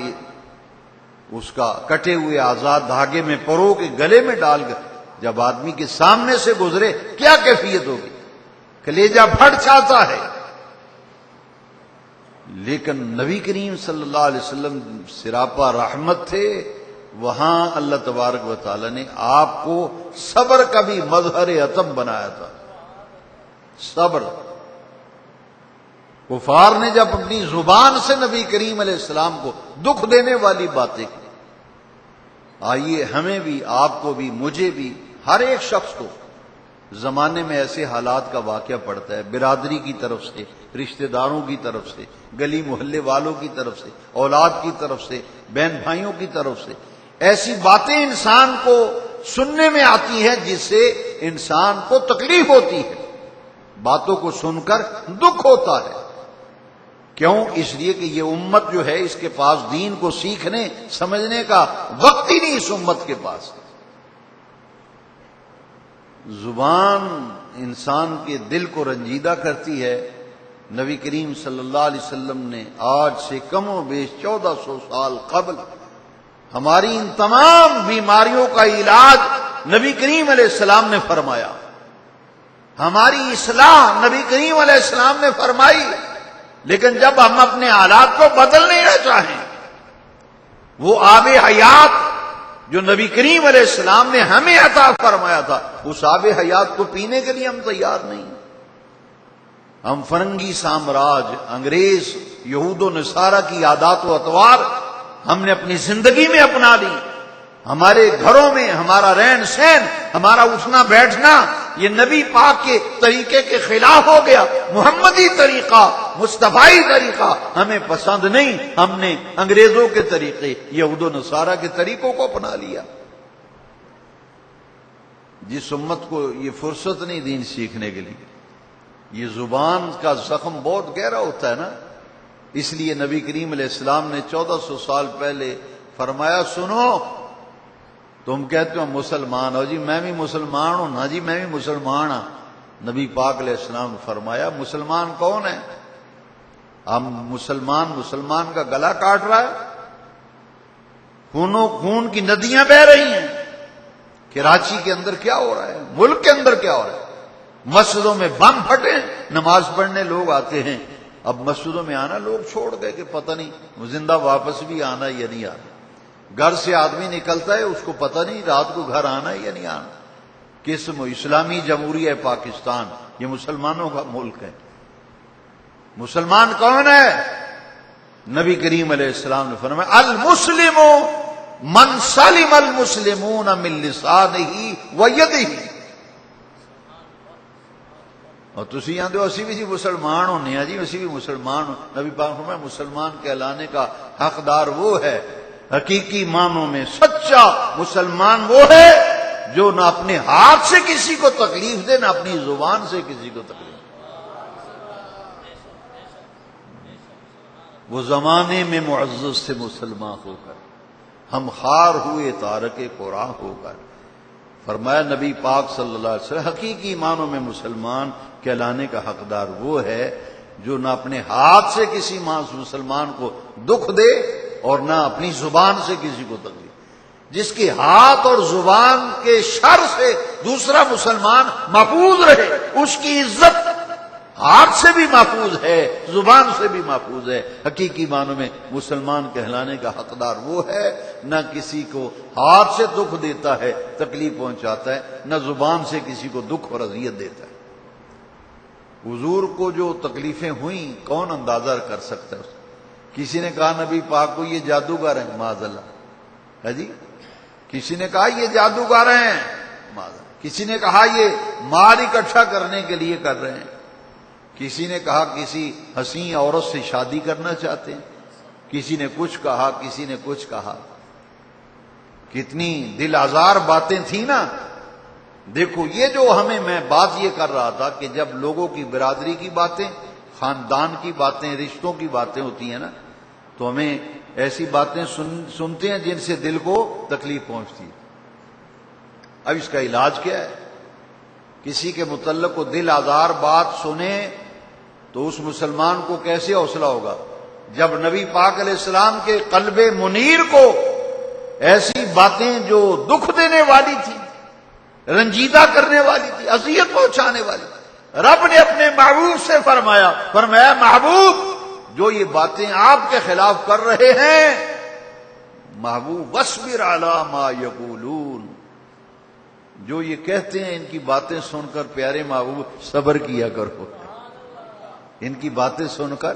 اس کا کٹے ہوئے اعضاء دھاگے میں پرو کے گلے میں ڈال کر جب آدمی کے سامنے سے گزرے کیا کیفیت ہوگی؟ کلیجہ پھٹ جاتا ہے۔ لیکن نبی کریم صلی اللہ علیہ وسلم سراپا رحمت تھے، وہاں اللہ تبارک و تعالی نے آپ کو صبر کا بھی مظہر عتب بنایا تھا۔ صبر، کفار نے جب اپنی زبان سے نبی کریم علیہ السلام کو دکھ دینے والی باتیں کی، آئیے ہمیں بھی، آپ کو بھی، مجھے بھی، ہر ایک شخص کو زمانے میں ایسے حالات کا واقعہ پڑتا ہے، برادری کی طرف سے، رشتہ داروں کی طرف سے، گلی محلے والوں کی طرف سے، اولاد کی طرف سے، بہن بھائیوں کی طرف سے، ایسی باتیں انسان کو سننے میں آتی ہیں جس سے انسان کو تکلیف ہوتی ہے، باتوں کو سن کر دکھ ہوتا ہے۔ کیوں؟ اس لیے کہ یہ امت جو ہے اس کے پاس دین کو سیکھنے سمجھنے کا وقت ہی نہیں، اس امت کے پاس۔ زبان انسان کے دل کو رنجیدہ کرتی ہے۔ نبی کریم صلی اللہ علیہ وسلم نے آج سے کم و بیش 1400 سال قبل ہماری ان تمام بیماریوں کا علاج نبی کریم علیہ السلام نے فرمایا، ہماری اصلاح نبی کریم علیہ السلام نے فرمائی۔ لیکن جب ہم اپنے حالات کو بدلنے نہ چاہیں، وہ آب حیات جو نبی کریم علیہ السلام نے ہمیں عطا فرمایا تھا، اس آب حیات کو پینے کے لیے ہم تیار نہیں۔ ہم فرنگی سامراج، انگریز، یہود و نصارہ کی عادات و اطوار ہم نے اپنی زندگی میں اپنا لی۔ ہمارے گھروں میں ہمارا رہن سہن، ہمارا اٹھنا بیٹھنا یہ نبی پاک کے طریقے کے خلاف ہو گیا۔ محمدی طریقہ، مصطفی طریقہ ہمیں پسند نہیں، ہم نے انگریزوں کے طریقے، یہود و نصارہ کے طریقوں کو اپنا لیا۔ جس امت کو یہ فرصت نہیں دین سیکھنے کے لیے، یہ زبان کا زخم بہت گہرا ہوتا ہے نا، اس لیے نبی کریم علیہ السلام نے 1400 سال پہلے فرمایا، سنو تم کہتے ہو مسلمان ہو، جی میں بھی مسلمان ہوں نا، جی میں بھی مسلمان ہوں۔ نبی پاک علیہ السلام نے فرمایا مسلمان کون ہے؟ ہم مسلمان کا گلا کاٹ رہا ہے، خون کی ندیاں بہہ رہی ہیں۔ کراچی کے اندر کیا ہو رہا ہے، ملک کے اندر کیا ہو رہا ہے؟ مسجدوں میں بم پھٹے، نماز پڑھنے لوگ آتے ہیں، اب مسجدوں میں آنا لوگ چھوڑ گئے کہ پتہ نہیں وہ زندہ واپس بھی آنا یا نہیں آنا۔ گھر سے آدمی نکلتا ہے اس کو پتہ نہیں رات کو گھر آنا ہے یا نہیں آنا۔ قسم اسلامی جمہوریہ پاکستان، یہ مسلمانوں کا ملک ہے۔ مسلمان کون ہے؟ نبی کریم علیہ السلام نے فرمایا المسلم من سلم المسلمون من لسانہ ویدہ۔ اور تسی آندے ہو اسی بھی مسلمان ہونے ہیں جی، اسی بھی مسلمان ہو۔ نبی پاک فرمایا مسلمان کہلانے کا حقدار وہ ہے، حقیقی معنوں میں سچا مسلمان وہ ہے جو نہ اپنے ہاتھ سے کسی کو تکلیف دے، نہ اپنی زبان سے کسی کو تکلیف دے۔ وہ زمانے میں معزز سے مسلمان ہو کر، ہم خار ہوئے تارک قرآن ہو کر، فرمایا نبی پاک صلی اللہ علیہ وسلم حقیقی معنوں میں مسلمان کہلانے کا حقدار وہ ہے جو نہ اپنے ہاتھ سے کسی مسلمان کو دکھ دے اور نہ اپنی زبان سے کسی کو تکلیف۔ جس کے ہاتھ اور زبان کے شر سے دوسرا مسلمان محفوظ رہے، اس کی عزت ہاتھ سے بھی محفوظ ہے، زبان سے بھی محفوظ ہے۔ حقیقی معنوں میں مسلمان کہلانے کا حقدار وہ ہے نہ کسی کو ہاتھ سے دکھ دیتا ہے، تکلیف پہنچاتا ہے، نہ زبان سے کسی کو دکھ اور اذیت دیتا ہے۔ حضور کو جو تکلیفیں ہوئیں کون اندازہ کر سکتا ہے؟ کسی نے کہا نبی پاک کو یہ جادوگر ہیں معاذ اللہ، ہے جی، کسی نے کہا یہ جادوگر ہیں معاذ اللہ، کسی نے کہا یہ مال اکٹھا کرنے کے لیے کر رہے ہیں، کسی نے کہا کسی حسین عورت سے شادی کرنا چاہتے ہیں، کسی نے کچھ کہا، کسی نے کچھ کہا۔ کتنی دل آزار باتیں تھیں نا۔ دیکھو یہ جو ہمیں میں بات یہ کر رہا تھا کہ جب لوگوں کی برادری کی باتیں، خاندان کی باتیں، رشتوں کی باتیں ہوتی ہیں نا، تو ہمیں ایسی باتیں سنتے ہیں جن سے دل کو تکلیف پہنچتی ہے۔ اب اس کا علاج کیا ہے؟ کسی کے متعلق کو دل آزار بات سنے تو اس مسلمان کو کیسے حوصلہ ہوگا؟ جب نبی پاک علیہ السلام کے قلب منیر کو ایسی باتیں جو دکھ دینے والی تھی، رنجیدہ کرنے والی تھی، اذیت پہنچانے والی تھی، رب نے اپنے محبوب سے فرمایا محبوب جو یہ باتیں آپ کے خلاف کر رہے ہیں، محبوب وَاصْبِرْ عَلَىٰ مَا يَقُولُونَ، جو یہ کہتے ہیں ان کی باتیں سن کر پیارے محبوب صبر کیا کرو، ان کی باتیں سن کر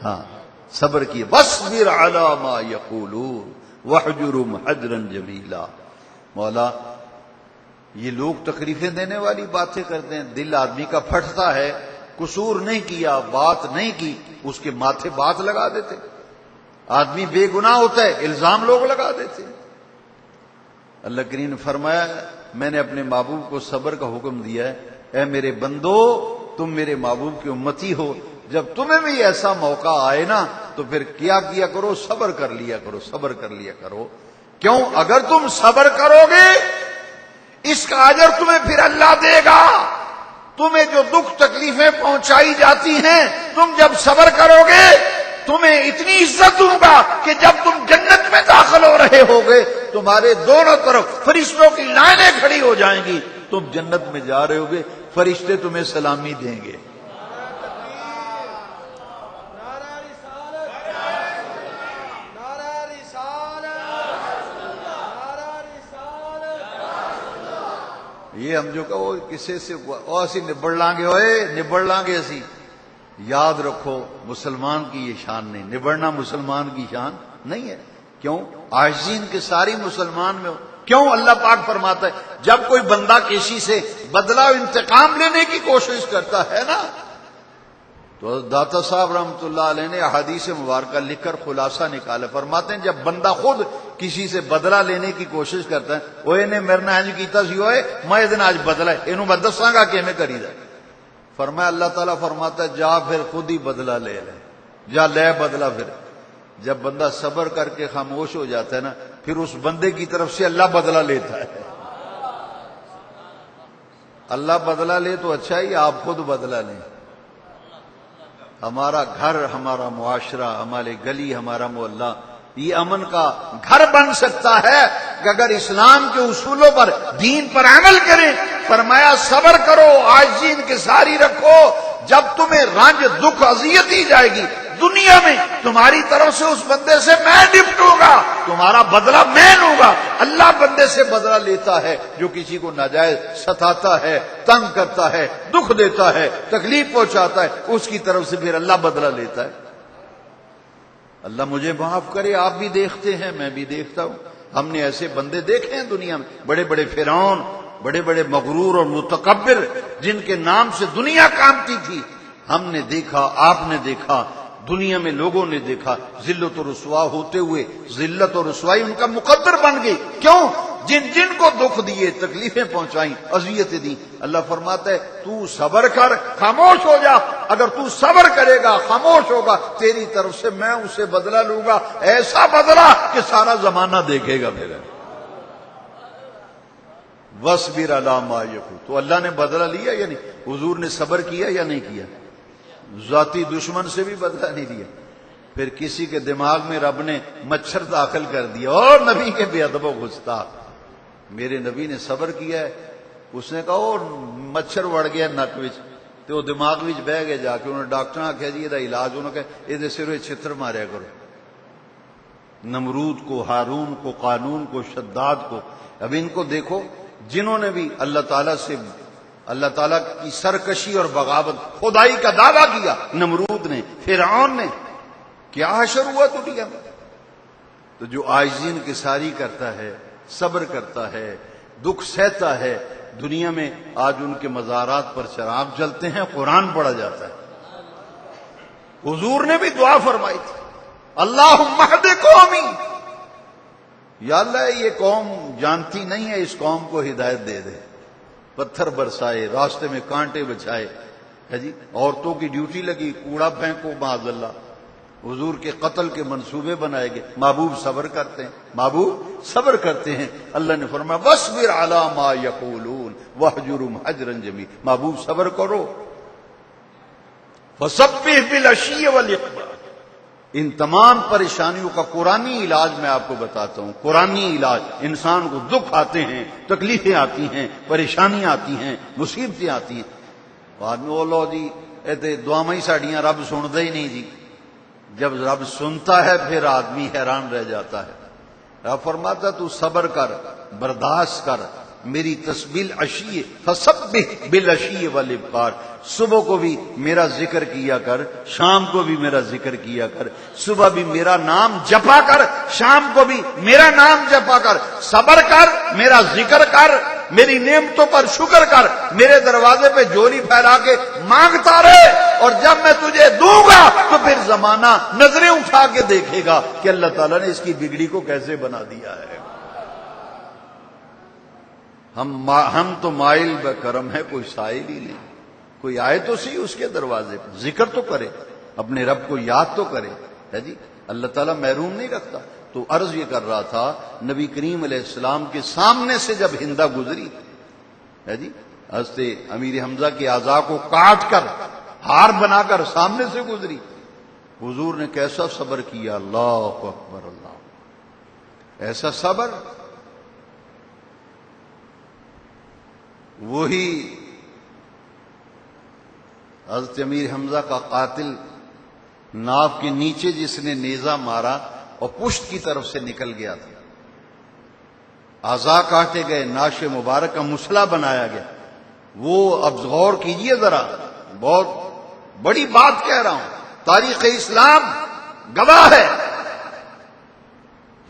ہاں صبر کیے۔ وَاصْبِرْ عَلَىٰ مَا يَقُولُونَ وَاحْجُرْهُمْ حَجْرًا جَمِيلًا۔ مولا یہ لوگ تکلیفیں دینے والی باتیں کرتے ہیں، دل آدمی کا پھٹتا ہے، قصور نہیں کیا، بات نہیں کی، اس کے ماتھے بات لگا دیتے۔ آدمی بے گناہ ہوتا ہے، الزام لوگ لگا دیتے۔ اللہ کریم نے فرمایا میں نے اپنے محبوب کو صبر کا حکم دیا ہے، اے میرے بندو تم میرے محبوب کی امتی ہو، جب تمہیں بھی ایسا موقع آئے نا تو پھر کیا کرو، صبر کر لیا کرو، صبر کر لیا کرو۔ کیوں؟ اگر تم صبر کرو گے اس کا اجر تمہیں پھر اللہ دے گا۔ تمہیں جو دکھ تکلیفیں پہنچائی جاتی ہیں، تم جب صبر کرو گے تمہیں اتنی عزت دوں گا کہ جب تم جنت میں داخل ہو رہے ہوگے تمہارے دونوں طرف فرشتوں کی لائنیں کھڑی ہو جائیں گی، تم جنت میں جا رہے ہوگے، فرشتے تمہیں سلامی دیں گے۔ یہ ہم جو کہو کسی سے اسی نبڑ لانگے ہوئے نبڑ لانگے اسی، یاد رکھو مسلمان کی یہ شان نہیں، نبڑنا مسلمان کی شان نہیں ہے۔ کیوں؟ عاجزین کے ساری مسلمان میں ہو۔ کیوں؟ اللہ پاک فرماتا ہے جب کوئی بندہ کسی سے بدلہ و انتقام لینے کی کوشش کرتا ہے نا، تو داتا صاحب رحمۃ اللہ علیہ نے احادیث مبارکہ لکھ کر خلاصہ نکالا، فرماتے ہیں جب بندہ خود کسی سے بدلہ لینے کی کوشش کرتا ہے، اوے نے میرے نے انج کیتا سی، اوے میں ادن آج بدلہ ہے، اینو میں دساں گا کہ میں کری دا۔ فرمایا اللہ تعالیٰ فرماتا ہے جا پھر خود ہی بدلہ لے لے، جا لے بدلہ۔ پھر جب بندہ صبر کر کے خاموش ہو جاتا ہے نا، پھر اس بندے کی طرف سے اللہ بدلہ لیتا ہے۔ اللہ بدلہ لے تو اچھا ہی، آپ خود بدلہ لیں۔ ہمارا گھر، ہمارا معاشرہ، ہمارے گلی، ہمارا محلہ یہ امن کا گھر بن سکتا ہے کہ اگر اسلام کے اصولوں پر، دین پر عمل کریں، فرمایا صبر کرو، عاجزی انکساری رکھو، جب تمہیں رنج دکھ اذیت دی جائے گی دنیا میں تمہاری طرف سے اس بندے سے میں نپٹوں گا، تمہارا بدلہ میں لوں گا۔ اللہ بندے سے بدلہ لیتا ہے جو کسی کو ناجائز ستاتا ہے، تنگ کرتا ہے، دکھ دیتا ہے، تکلیف پہنچاتا ہے، اس کی طرف سے پھر اللہ بدلہ لیتا ہے۔ اللہ مجھے معاف کرے، آپ بھی دیکھتے ہیں، میں بھی دیکھتا ہوں، ہم نے ایسے بندے دیکھے ہیں دنیا میں، بڑے بڑے فرعون، بڑے بڑے مغرور اور متکبر، جن کے نام سے دنیا کانپتی تھی، ہم نے دیکھا، آپ نے دیکھا، دنیا میں لوگوں نے دیکھا، ذلت و رسوا ہوتے ہوئے ذلت و رسوائی ان کا مقدر بن گئی۔ کیوں؟ جن جن کو دکھ دیے، تکلیفیں پہنچائیں، اذیتیں دی، اللہ فرماتا ہے تو صبر کر، خاموش ہو جا، اگر تو صبر کرے گا، خاموش ہوگا، تیری طرف سے میں اسے بدلہ لوں گا، ایسا بدلہ کہ سارا زمانہ دیکھے گا میرا۔ وَاصْبِرْ عَلَىٰ مَا يَقُولُونَ، تو اللہ نے بدلہ لیا یا نہیں؟ حضور نے صبر کیا یا نہیں کیا؟ ذاتی دشمن سے بھی بدلہ نہیں لیا۔ پھر کسی کے دماغ میں رب نے مچھر داخل کر دیا، اور نبی کے بے ادب و گستاخ، میرے نبی نے صبر کیا ہے، اس نے کہا اور مچھر وڑ گیا نک وچ تے وہ دماغ وچ بہ گئے، جا کے انہوں نے ڈاکٹر آخیا جی یہ علاج، انہوں نے کہا یہ سر چھتر ماریا کرو۔ نمرود کو، ہارون کو، قانون کو، شداد کو، اب ان کو دیکھو، جنہوں نے بھی اللہ تعالیٰ سے، اللہ تعالیٰ کی سرکشی اور بغاوت، خدائی کا دعویٰ کیا، نمرود نے، فرعون نے، کیا حشر ہوا دنیا میں؟ تو جو عاجزی انکساری کرتا ہے، صبر کرتا ہے، دکھ سہتا ہے، دنیا میں آج ان کے مزارات پر چراغ جلتے ہیں، قرآن پڑھا جاتا ہے۔ حضور نے بھی دعا فرمائی تھی، اللہم اہد قومی، یا اللہ یہ قوم جانتی نہیں ہے، اس قوم کو ہدایت دے دے، پتھر برسائے، راستے میں کانٹے بچھائے، ہے جی، عورتوں کی ڈیوٹی لگی، کوڑا پھینکو معاذ اللہ، حضور کے قتل کے منصوبے بنائے گئے، محبوب صبر کرتے ہیں، محبوب صبر کرتے ہیں۔ اللہ نے فرمایا وَاصْبِرْ عَلَىٰ مَا يَقُولُونَ وَاهْجُرْهُمْ هَجْرًا جَمِيلًا، محبوب صبر کرو۔ فَسَبِّحْ بِالْعَشِيِّ وَالْإِبْكَارِ، ان تمام پریشانیوں کا قرآنی علاج میں آپ کو بتاتا ہوں، قرآنی علاج۔ انسان کو دکھ آتے ہیں، تکلیفیں آتی ہیں، پریشانیاں آتی ہیں، مصیبتیں آتی ہیں، آدمی وہ لو جی اے دعاواں ہی ساڈیاں رب سندا ہی نہیں جی، جب رب سنتا ہے پھر آدمی حیران رہ جاتا ہے۔ رب فرماتا تو صبر کر، برداشت کر، میری تسبیح عشی، فسبح بالعشی والابکار، صبح کو بھی میرا ذکر کیا کر، شام کو بھی میرا ذکر کیا کر، صبح بھی میرا نام جپا کر، شام کو بھی میرا نام جپا کر، صبر کر، میرا ذکر کر، میری نعمتوں پر شکر کر، میرے دروازے پہ جولی پھیلا کے مانگتا رہے، اور جب میں تجھے دوں گا تو پھر زمانہ نظریں اٹھا کے دیکھے گا کہ اللہ تعالیٰ نے اس کی بگڑی کو کیسے بنا دیا ہے۔ ہم تو مائل بکرم ہے، کوئی سائل ہی نہیں، کوئی آئے تو سی اس کے دروازے پہ، ذکر تو کرے، اپنے رب کو یاد تو کرے، ہے جی، اللہ تعالیٰ محروم نہیں رکھتا۔ تو عرض یہ کر رہا تھا، نبی کریم علیہ السلام کے سامنے سے جب ہندا گزری، ہے جی، حضرت امیر حمزہ کے اعضاء کو کاٹ کر ہار بنا کر سامنے سے گزری، حضور نے کیسا صبر کیا، اللہ اکبر اللہ، ایسا صبر، وہی حضرت امیر حمزہ کا قاتل ناف کے نیچے جس نے نیزہ مارا اور پشت کی طرف سے نکل گیا تھا، اعضاء کاٹے گئے، ناش مبارک کا مسلح بنایا گیا، وہ اب غور کیجئے ذرا، بہت بڑی بات کہہ رہا ہوں، تاریخ اسلام گواہ ہے۔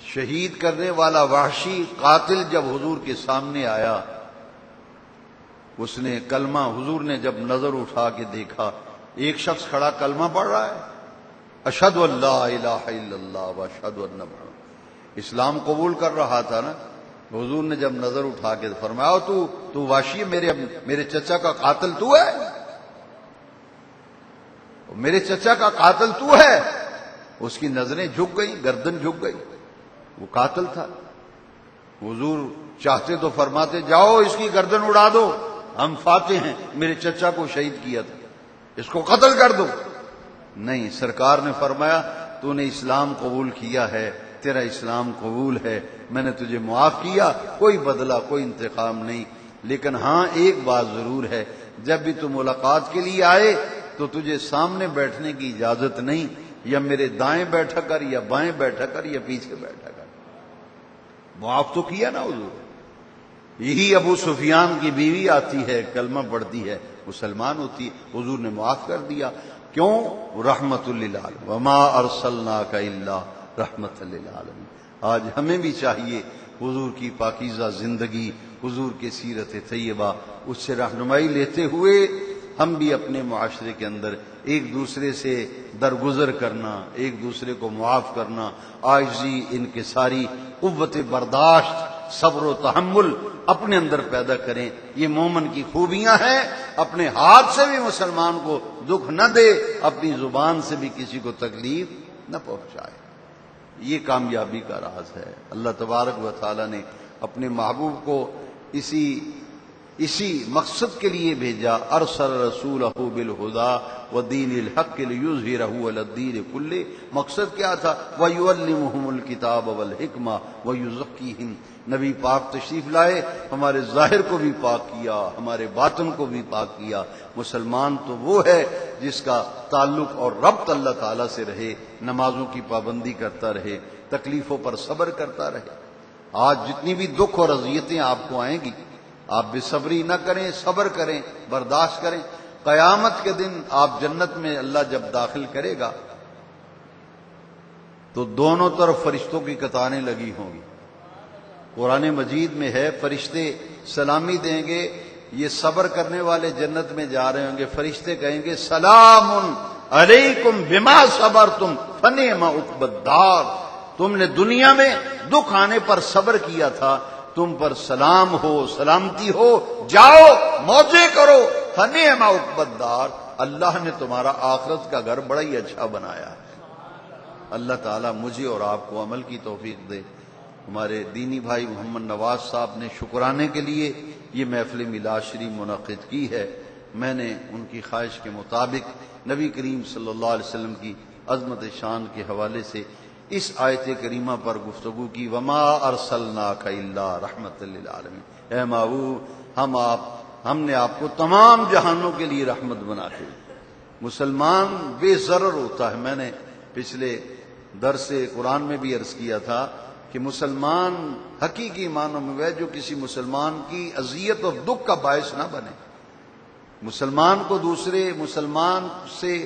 شہید کرنے والا وحشی قاتل جب حضور کے سامنے آیا، اس نے کلمہ، حضور نے جب نظر اٹھا کے دیکھا، ایک شخص کھڑا کلمہ پڑھ رہا ہے، اشہد ان لا الہ الا اللہ واشہد ان محمد، اسلام قبول کر رہا تھا نا۔ حضور نے جب نظر اٹھا کے فرمایا تو واشی میرے چچا کا قاتل تو ہے، میرے چچا کا قاتل تو ہے۔ اس کی نظریں جھک گئی، گردن جھک گئی، وہ قاتل تھا۔ حضور چاہتے تو فرماتے جاؤ اس کی گردن اڑا دو، ہم فاتح ہیں، میرے چچا کو شہید کیا تھا، اس کو قتل کر دو۔ نہیں، سرکار نے فرمایا تو نے اسلام قبول کیا ہے، تیرا اسلام قبول ہے، میں نے تجھے معاف کیا، کوئی بدلہ، کوئی انتقام نہیں۔ لیکن ہاں ایک بات ضرور ہے، جب بھی تو ملاقات کے لیے آئے تو تجھے سامنے بیٹھنے کی اجازت نہیں، یا میرے دائیں بیٹھا کر یا بائیں بیٹھا کر یا پیچھے بیٹھا کر۔ معاف تو کیا نا حضور۔ یہی ابو سفیان کی بیوی آتی ہے، کلمہ پڑھتی ہے، مسلمان ہوتی ہے، حضور نے معاف کر دیا۔ کیوں؟ رحمت للعالمین، وما ارسلناک الا رحمت للعالمین۔ آج ہمیں بھی چاہیے حضور کی پاکیزہ زندگی، حضور کی سیرت طیبہ، اس سے رہنمائی لیتے ہوئے ہم بھی اپنے معاشرے کے اندر ایک دوسرے سے درگزر کرنا، ایک دوسرے کو معاف کرنا، عاجزی، انکساری، قوت برداشت، صبر و تحمل اپنے اندر پیدا کریں۔ یہ مومن کی خوبیاں ہیں۔ اپنے ہاتھ سے بھی مسلمان کو دکھ نہ دے، اپنی زبان سے بھی کسی کو تکلیف نہ پہنچائے۔ یہ کامیابی کا راز ہے۔ اللہ تبارک و تعالی نے اپنے محبوب کو اسی مقصد کے لیے بھیجا، ارسل رسولہ بالہدی ودین الحق لیظہرہ علی الدین کلہ۔ مقصد کیا تھا؟ ویعلمہم الکتاب والحکمہ ویزکیہم۔ نبی پاک تشریف لائے، ہمارے ظاہر کو بھی پاک کیا، ہمارے باطن کو بھی پاک کیا۔ مسلمان تو وہ ہے جس کا تعلق اور ربط اللہ تعالیٰ سے رہے، نمازوں کی پابندی کرتا رہے، تکلیفوں پر صبر کرتا رہے۔ آج جتنی بھی دکھ اور اذیتیں آپ کو آئیں گی، آپ بے صبری نہ کریں، صبر کریں، برداشت کریں۔ قیامت کے دن آپ جنت میں اللہ جب داخل کرے گا تو دونوں طرف فرشتوں کی قطاریں لگی ہوں گی۔ قرآن مجید میں ہے، فرشتے سلامی دیں گے، یہ صبر کرنے والے جنت میں جا رہے ہوں گے، فرشتے کہیں گے سلام علیکم بما صبرتم فنعم عقبی الدار۔ تم نے دنیا میں دکھ آنے پر صبر کیا تھا، تم پر سلام ہو، سلامتی ہو، جاؤ موجے کرو، فنعم عقبی الدار۔ اللہ نے تمہارا آخرت کا گھر بڑا ہی اچھا بنایا ہے۔ اللہ تعالیٰ مجھے اور آپ کو عمل کی توفیق دے۔ ہمارے دینی بھائی محمد نواز صاحب نے شکرانے کے لیے یہ محفل میلاد شریف منعقد کی ہے۔ میں نے ان کی خواہش کے مطابق نبی کریم صلی اللہ علیہ وسلم کی عظمت شان کے حوالے سے اس آیت کریمہ پر گفتگو کی، وما ارسلناک الا رحمت للعالمین۔ اے محبوب، ہم نے آپ کو تمام جہانوں کے لیے رحمت بنا کے۔ مسلمان بے ضرر ہوتا ہے۔ میں نے پچھلے درس قرآن میں بھی عرض کیا تھا کہ مسلمان حقیقی معنوں میں وہ جو کسی مسلمان کی اذیت اور دکھ کا باعث نہ بنے۔ مسلمان کو دوسرے مسلمان سے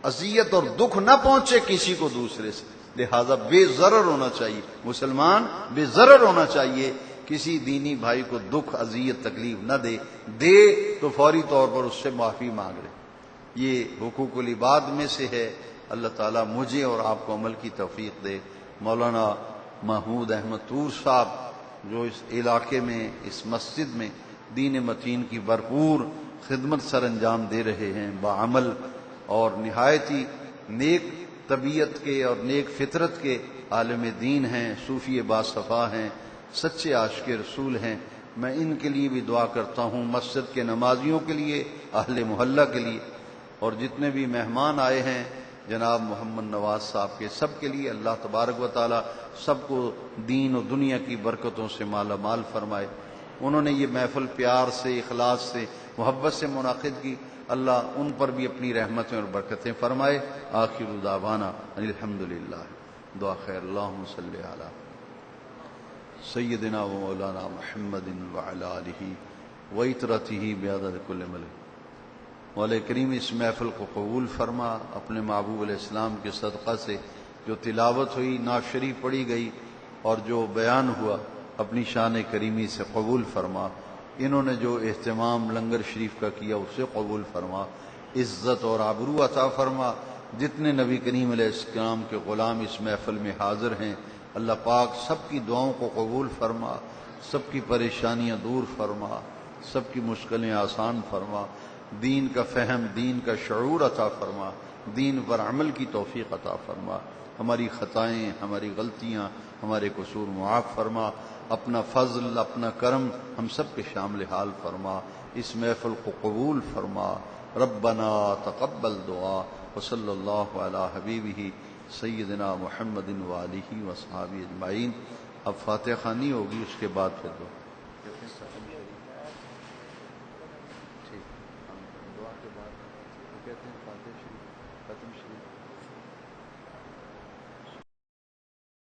اذیت اور دکھ نہ پہنچے کسی کو دوسرے سے، لہذا بے ضرر ہونا چاہیے۔ مسلمان بے ضرر ہونا چاہیے، کسی دینی بھائی کو دکھ، اذیت، تکلیف نہ دے تو فوری طور پر اس سے معافی مانگ لے۔ یہ حقوق العباد میں سے ہے۔ اللہ تعالیٰ مجھے اور آپ کو عمل کی توفیق دے۔ مولانا محمود احمد طور صاحب جو اس علاقے میں، اس مسجد میں دین متین کی بھرپور خدمت سر انجام دے رہے ہیں، بعمل اور نہایت ہی نیک طبیعت کے اور نیک فطرت کے عالم دین ہیں، صوفی باصفا ہیں، سچے عاشق رسول ہیں۔ میں ان کے لیے بھی دعا کرتا ہوں، مسجد کے نمازیوں کے لیے، اہل محلہ کے لیے، اور جتنے بھی مہمان آئے ہیں جناب محمد نواز صاحب کے، سب کے لیے اللہ تبارک و تعالی سب کو دین و دنیا کی برکتوں سے مالا مال فرمائے۔ انہوں نے یہ محفل پیار سے، اخلاص سے، محبت سے منعقد کی، اللہ ان پر بھی اپنی رحمتیں اور برکتیں فرمائے۔ آخر دعوانا الحمدللہ۔ دعا خیر، اللہم صلی علی سیدنا و مولانا محمد وعلی آلہ وعطرتہ بعدد کل ملک۔ مولا کریم اس محفل کو قبول فرما، اپنے محبوب علیہ السلام کے صدقہ سے جو تلاوت ہوئی، نعت شریف پڑھی گئی اور جو بیان ہوا، اپنی شان کریمی سے قبول فرما۔ انہوں نے جو اہتمام لنگر شریف کا کیا اسے قبول فرما، عزت اور آبرو عطا فرما۔ جتنے نبی کریم علیہ السلام کے غلام اس محفل میں حاضر ہیں، اللہ پاک سب کی دعاؤں کو قبول فرما، سب کی پریشانیاں دور فرما، سب کی مشکلیں آسان فرما، دین کا فہم، دین کا شعور عطا فرما، دین پر عمل کی توفیق عطا فرما۔ ہماری خطائیں، ہماری غلطیاں، ہمارے قصور معاف فرما، اپنا فضل، اپنا کرم ہم سب کے شامل حال فرما، اس محفل کو قبول فرما۔ ربنا تقبل دعا وصلی اللہ علی حبیبہ سیدنا محمد وآلہ وصحابہ اجمعین۔ اب فاتحہ خوانی ہوگی، اس کے بعد پھر دعا۔ ختم